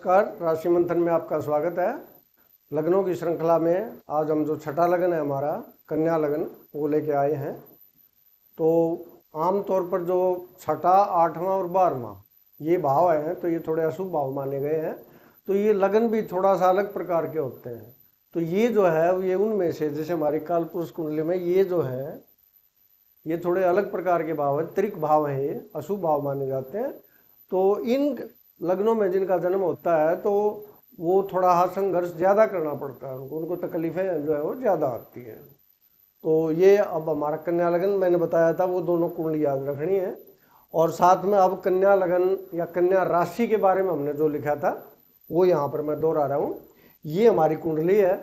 नमस्कार, राशि मंथन में आपका स्वागत है। लग्नों की श्रृंखला में आज हम जो छठा लगन है हमारा कन्या लगन वो लेके आए हैं। तो आमतौर पर जो छठा, आठवां और 12वां ये भाव हैं तो ये थोड़े अशुभ भाव माने गए हैं। तो ये लगन भी थोड़ा सा अलग प्रकार के होते हैं। तो ये जो है ये उनमें से, जैसे हमारी कालपुरुष कुंडली में ये जो है ये थोड़े अलग प्रकार के भाव है, त्रिक भाव है, ये अशुभ भाव माने जाते हैं। तो इन लग्नों में जिनका जन्म होता है तो वो थोड़ा संघर्ष ज़्यादा करना पड़ता है, उनको तकलीफें जो है वो ज़्यादा आती हैं। तो ये अब हमारा कन्या लगन मैंने बताया था, वो दोनों कुंडली याद रखनी है। और साथ में अब कन्या लगन या कन्या राशि के बारे में हमने जो लिखा था वो यहाँ पर मैं दोहरा रहा हूँ। ये हमारी कुंडली है,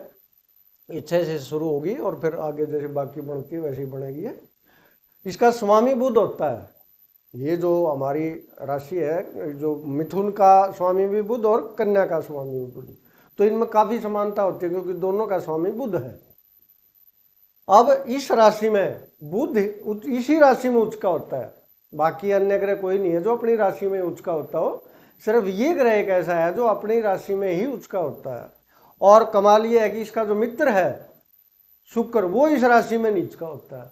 इच्छा से शुरू होगी और फिर आगे जैसे बाकी बढ़ती है वैसे ही बढ़ेगी। इसका स्वामी बुध होता है। ये जो हमारी राशि है, जो मिथुन का स्वामी भी बुध और कन्या का स्वामी भी बुध, तो इनमें काफी समानता होती है क्योंकि दोनों का स्वामी बुध है। अब इस राशि में बुध इसी राशि में उच्च का होता है, बाकी अन्य ग्रह कोई नहीं है जो अपनी राशि में उच्च का होता हो। सिर्फ ये ग्रह एक ऐसा है जो अपनी राशि में ही उच्च का होता है। और कमाल ये है कि इसका जो मित्र है शुक्र, वो इस राशि में नीच का होता है।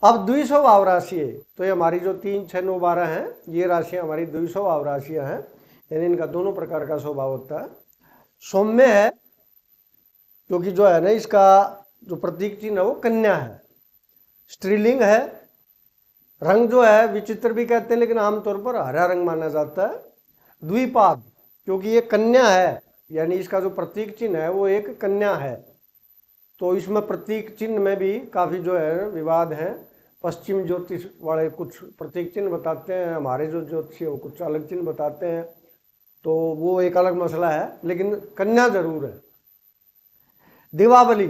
अब द्विसव भाव राशि है, तो ये हमारी जो 3, 6, 9, 12 हैं, ये राशियां हमारी द्विसव भाव राशियां हैं, यानी इनका दोनों प्रकार का स्वभाव होता है। सौम्य है क्योंकि जो है ना इसका जो प्रतीक चिन्ह है वो कन्या है। स्त्रीलिंग है। रंग जो है विचित्र भी कहते हैं लेकिन आमतौर पर हरा रंग माना जाता है। द्विपाद क्योंकि ये कन्या है, यानी इसका जो प्रतीक चिन्ह है वो एक कन्या है। तो इसमें प्रतीक चिन्ह में भी काफी जो है विवाद है। पश्चिम ज्योतिष वाले कुछ प्रतीक चिन्ह बताते हैं, हमारे जो ज्योतिषी है वो कुछ अलग चिन्ह बताते हैं, तो वो एक अलग मसला है, लेकिन कन्या जरूर है। दिवावली,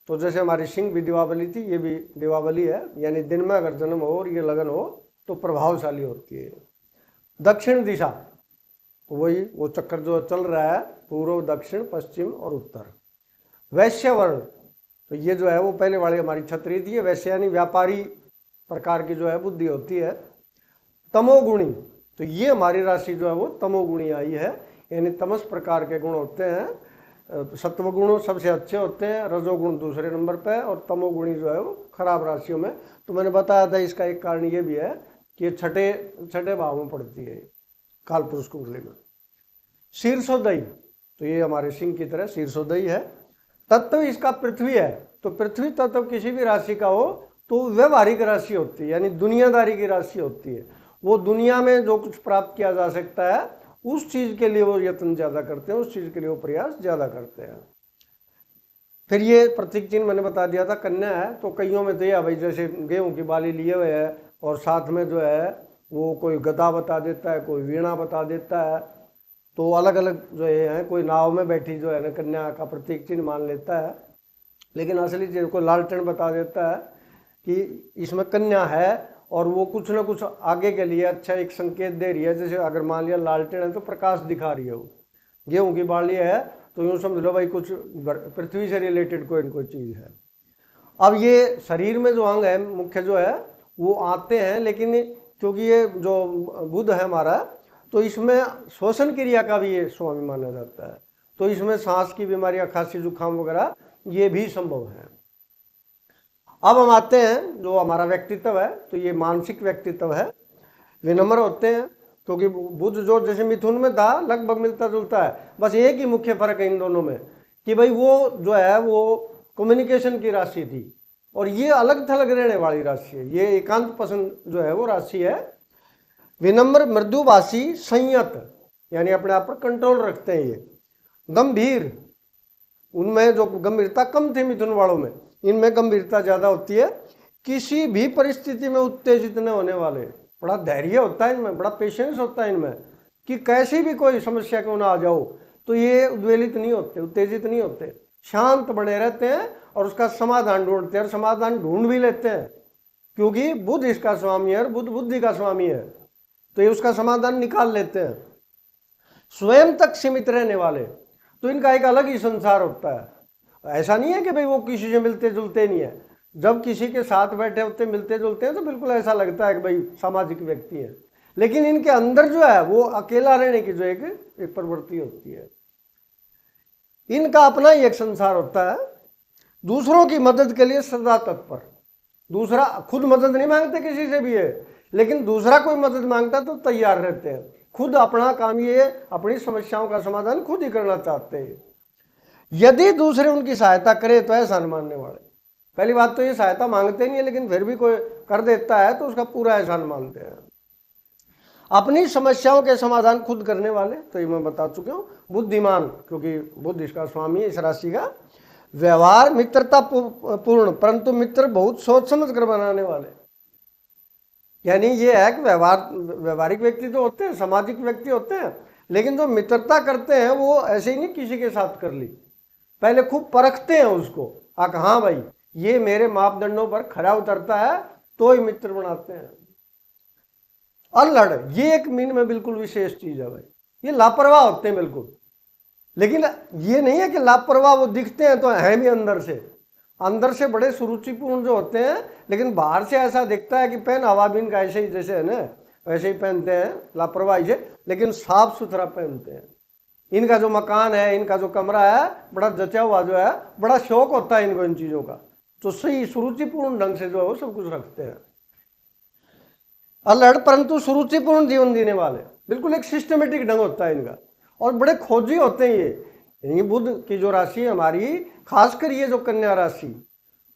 तो जैसे हमारी सिंह भी दिवावली थी, ये भी दिवावली है, यानी दिन में अगर जन्म हो और ये लगन हो तो प्रभावशाली होती है। दक्षिण दिशा, तो वही वो चक्कर जो चल रहा है, पूर्व, दक्षिण, पश्चिम और उत्तर। वैश्य वर्ण, तो ये जो है वो पहले वाली हमारी क्षत्रिय थी, वैसे यानी व्यापारी प्रकार की जो है बुद्धि होती है। तमोगुणी, तो ये हमारी राशि जो है वो तमोगुणी आई है, यानी तमस प्रकार के गुण होते हैं। सत्वगुण सबसे अच्छे होते हैं, रजोगुण दूसरे नंबर पे, और तमोगुणी जो है वो खराब राशियों में। तो मैंने बताया था इसका एक कारण ये भी है कि ये छठे भाव में पड़ती है कालपुरुष कुंडली में। शीर्षोदयी, तो ये हमारे सिंह की तरह शीर्षोदयी है। तत्व इसका पृथ्वी है, तो पृथ्वी तत्व किसी भी राशि का हो तो व्यवहारिक राशि होती है, यानी दुनियादारी की राशि होती है। वो दुनिया में जो कुछ प्राप्त किया जा सकता है उस चीज के लिए वो यत्न ज्यादा करते हैं, उस चीज के लिए वो प्रयास ज्यादा करते हैं। फिर ये प्रतीक चिन्ह मैंने बता दिया था कन्या है, तो कईयों में तो यह भाई जैसे गेहूं की बाली लिए हुए है और साथ में जो है वो कोई गदा बता देता है, कोई वीणा बता देता है, तो अलग अलग जो है कोई नाव में बैठी जो है ना कन्या का प्रतीक चिन्ह मान लेता है, लेकिन असली चीज को लालटेन बता देता है कि इसमें कन्या है और वो कुछ ना कुछ आगे के लिए अच्छा एक संकेत दे रही है। जैसे अगर मान लिया लालटेन है तो प्रकाश दिखा रही है, वो गेहूं की बाली है तो यूं समझ लो भाई कुछ पृथ्वी से रिलेटेड कोई न कोई चीज है। अब ये शरीर में जो अंग है मुख्य जो है वो आते हैं, लेकिन क्योंकि ये जो बुध है हमारा, तो इसमें श्वसन क्रिया का भी ये स्वामी माना जाता है, तो इसमें सांस की बीमारियां, खांसी, जुकाम वगैरह ये भी संभव है। अब हम आते हैं जो हमारा व्यक्तित्व है, तो ये मानसिक व्यक्तित्व है। विनम्र होते हैं क्योंकि बुध जो जैसे मिथुन में था लगभग मिलता जुलता है, बस एक ही मुख्य फर्क है इन दोनों में कि भाई वो जो है वो कम्युनिकेशन की राशि थी और ये अलग थलग रहने वाली राशि है, ये एकांत पसंद जो है वो राशि है। विनम्र, मृदुभाषी, संयत, यानी अपने आप पर कंट्रोल रखते हैं। ये गंभीर, उनमें जो गंभीरता कम थी मिथुन वालों में, इनमें गंभीरता ज्यादा होती है। किसी भी परिस्थिति में उत्तेजित न होने वाले, बड़ा धैर्य होता है इनमें, बड़ा पेशेंस होता है इनमें कि कैसी भी कोई समस्या क्यों ना आ जाओ तो ये उद्वेलित नहीं होते, उत्तेजित नहीं होते, शांत बने रहते हैं और उसका समाधान ढूंढते हैं और समाधान ढूंढ भी लेते हैं क्योंकि बुध इसका स्वामी है और बुध बुद्धि का स्वामी है, तो ये उसका समाधान निकाल लेते हैं। स्वयं तक सीमित रहने वाले, तो इनका एक अलग ही संसार होता है। ऐसा नहीं है कि भाई वो किसी से मिलते जुलते नहीं है, जब किसी के साथ बैठे होते मिलते जुलते हैं तो बिल्कुल ऐसा लगता है कि भाई सामाजिक व्यक्ति है, लेकिन इनके अंदर जो है वो अकेला रहने की जो एक प्रवृत्ति होती है। इनका अपना ही एक संसार होता है, दूसरों की मदद के लिए सदा तत्पर। दूसरा खुद मदद नहीं मांगते किसी से भी है, लेकिन दूसरा कोई मदद मांगता तो तैयार रहते हैं। खुद अपना काम ये अपनी समस्याओं का समाधान खुद ही करना चाहते हैं। यदि दूसरे उनकी सहायता करे तो एहसान मानने वाले। पहली बात तो ये सहायता मांगते नहीं है, लेकिन फिर भी कोई कर देता है तो उसका पूरा एहसान मानते हैं। अपनी समस्याओं के समाधान खुद करने वाले, तो ये मैं बता चुका हूँ। बुद्धिमान, क्योंकि बुद्ध इसका स्वामी है इस राशि का। व्यवहार मित्रता पूर्ण, परंतु मित्र बहुत सोच समझ कर बनाने वाले। यानी ये है कि व्यवहारिक व्यक्ति तो होते हैं, सामाजिक व्यक्ति होते हैं, लेकिन जो मित्रता करते हैं वो ऐसे ही नहीं किसी के साथ कर ली, पहले खूब परखते हैं उसको। हाँ भाई ये मेरे मापदंडों पर खरा उतरता है तो ही मित्र बनाते हैं। अल्लड़, ये एक मीन में बिल्कुल विशेष चीज है भाई। ये लापरवाह होते हैं बिल्कुल, लेकिन ये नहीं है कि लापरवाह वो दिखते हैं तो हैं भी अंदर से बड़े सुरुचिपूर्ण जो होते हैं, लेकिन बाहर से ऐसा दिखता है कि पेन हवाबीन का ऐसे ही जैसे है ना वैसे ही पहनते हैं लापरवाही से, लेकिन साफ सुथरा पहनते हैं। इनका जो मकान है, इनका जो कमरा है, बड़ा जचा हुआ जो है, बड़ा शौक होता है इनको इन चीजों का, तो सही सुरुचिपूर्ण ढंग से जो है वो सब कुछ रखते हैं। अल्लड़ परंतु सुरुचिपूर्ण जीवन जीने वाले, बिल्कुल एक सिस्टमेटिक ढंग होता है इनका, और बड़े खोजी होते हैं ये बुध की जो राशि है हमारी, खासकर ये जो कन्या राशि,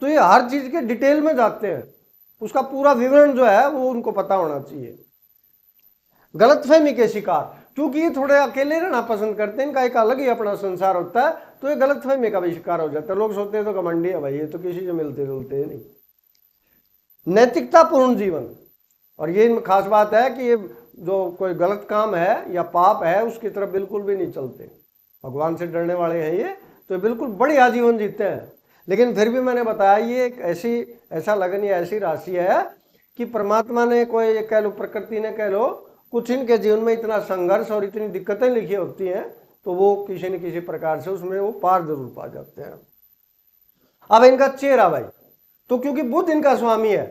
तो ये हर चीज के डिटेल में जाते हैं, उसका पूरा विवरण जो है वो उनको पता होना चाहिए। गलतफहमी के शिकार, क्योंकि ये थोड़े अकेले रहना पसंद करते हैं, इनका एक अलग ही अपना संसार होता है, तो ये गलतफहमी का भी शिकार हो जाता है। लोग सोचते हैं तो घमंडी है भाई, ये तो किसी से मिलते जुलते नहीं। नैतिकता पूर्ण जीवन, और ये खास बात है कि ये जो कोई गलत काम है या पाप है उसकी तरफ बिल्कुल भी नहीं चलते, भगवान से डरने वाले हैं ये, तो बिल्कुल बढ़िया जीवन जीते हैं। लेकिन फिर भी मैंने बताया ये एक ऐसा लगन या ऐसी राशि है कि परमात्मा ने कोई कह लो, प्रकृति ने कह लो, कुछ इनके जीवन में इतना संघर्ष और इतनी दिक्कतें लिखी होती हैं, तो वो किसी न किसी प्रकार से उसमें वो पार जरूर पा जाते हैं। अब इनका चेहरा भाई, तो क्योंकि बुध इनका स्वामी है,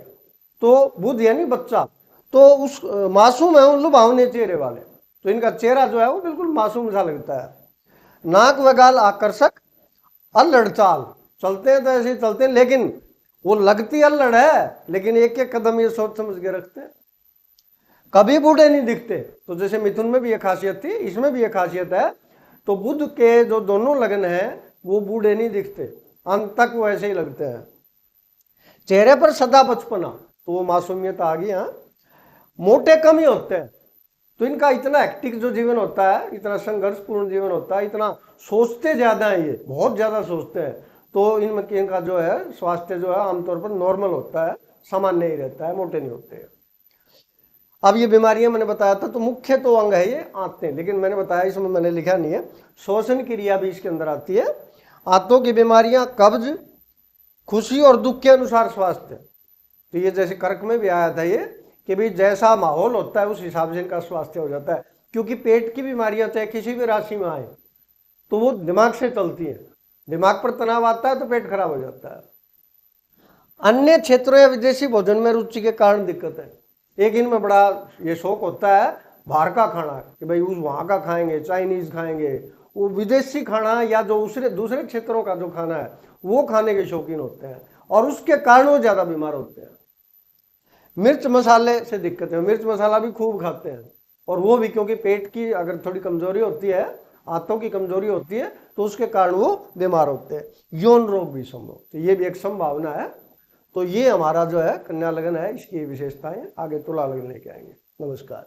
तो बुध यानी बच्चा, तो उस मासूम है उन लुभावने चेहरे वाले, तो इनका चेहरा जो है वो बिल्कुल मासूम सा लगता है। नाक वगाल आकर्षक, अल्लड़ चाल, चलते हैं तो ऐसे ही चलते हैं, लेकिन वो लगती अल्लड़ है, लेकिन एक एक कदम ये सोच समझ के रखते हैं। कभी बूढ़े नहीं दिखते, तो जैसे मिथुन में भी ये खासियत थी, इसमें भी ये खासियत है। तो बुध के जो दोनों लगन हैं वो बूढ़े नहीं दिखते, अंत तक वो ऐसे ही लगते हैं। चेहरे पर सदा बचपना, तो वो मासूमियत आ गई। हाँ, मोटे कम ही होते हैं, तो इनका इतना हेक्टिक जो जीवन होता है, इतना संघर्षपूर्ण जीवन होता है, इतना सोचते ज्यादा है, ये बहुत ज्यादा सोचते हैं, तो इनका जो है स्वास्थ्य जो है आमतौर पर नॉर्मल होता है, सामान्य ही रहता है, मोटे नहीं होते हैं। अब ये बीमारियां मैंने बताया था, तो मुख्य तो अंग है ये आंतें, लेकिन मैंने बताया इसमें मैंने लिखा नहीं है, श्वसन क्रिया भी इसके अंदर आती है। आंतों की बीमारियां, कब्ज, खुशी और दुख के अनुसार स्वास्थ्य, तो ये जैसे कर्क में भी आया था ये कि भाई जैसा माहौल होता है उस हिसाब से इनका स्वास्थ्य हो जाता है, क्योंकि पेट की बीमारियां चाहे किसी भी राशि में आए तो वो दिमाग से चलती है, दिमाग पर तनाव आता है तो पेट खराब हो जाता है। अन्य क्षेत्रों या विदेशी भोजन में रुचि के कारण दिक्कत है। एक इनमें बड़ा ये शौक होता है बाहर का खाना, कि भाई उस वहाँ का खाएंगे, चाइनीज खाएंगे, वो विदेशी खाना या जो दूसरे क्षेत्रों का जो खाना है वो खाने के शौकीन होते हैं, और उसके कारण वो ज़्यादा बीमार होते हैं। मिर्च मसाले से दिक्कत है, मिर्च मसाला भी खूब खाते हैं, और वो भी क्योंकि पेट की अगर थोड़ी कमजोरी होती है, आंतों की कमजोरी होती है, तो उसके कारण वो बीमार होते हैं। यौन रोग भी संभव, तो ये भी एक संभावना है। तो ये हमारा जो है कन्या लगन है, इसकी विशेषताएं आगे तुला लगन लेके आएंगे। नमस्कार।